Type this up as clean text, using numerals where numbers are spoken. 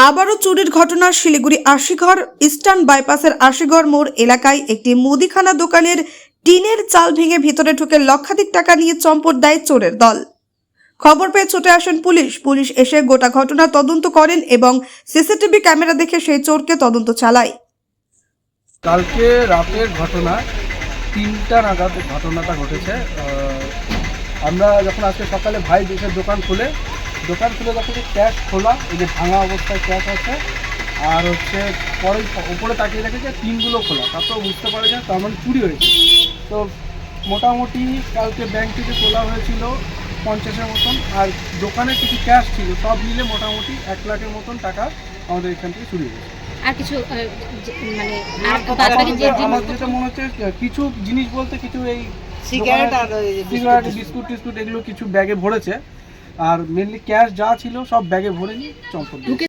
আবারও চুরির ঘটনা শিলিগুড়ি আশিঘর ইস্টার্ন বাইপাসের আশিঘর মোড় এলাকায় একটি মুদিখানা দোকানের টিনের চাল ভেঙে ভিতরে ঢুকে লক্ষাধিক টাকা নিয়ে চম্পট দেয় চোরের দল। খবর পেয়ে ছুটে আসেন পুলিশ এসে গোটা ঘটনা তদন্ত করেন এবং সিসিটিভি ক্যামেরা দেখে সেই চোরকে তদন্ত চালায়। কালকে রাতের ঘটনা 3টা নাগাদ ঘটনাটা ঘটেছে। আমরা যখন আজকে সকালে ভাই দেশের দোকান খুলে যখন ক্যাশ খোলা, এই যে ভাঙা অবস্থায় ক্যাশ আছে, আর পরে উপরে তাকিয়ে দেখে যে টিনগুলো খোলা, তারপর বুঝতে পারে যে তার মানে চুরি হয়েছে। তো মোটামুটি কালকে ব্যাংক থেকে তোলা হয়েছিল 50-এর মতন, আর দোকানে কিছু ক্যাশ ছিল, সব মিলে মোটামুটি 1 লাখের মতন টাকা আমাদের এখান থেকে চুরি হয়েছে। আর কিছু আমার যেটা মনে হচ্ছে কিছু জিনিস বলতে কিছু এই সিগারেট আর বিস্কুট টিস্কুট এগুলো কিছু ব্যাগে ভরেছে, আর মেনলি ক্যাশ যা ছিল সব ব্যাগে ভরে নিয়ে চম্পট দিয়েছে।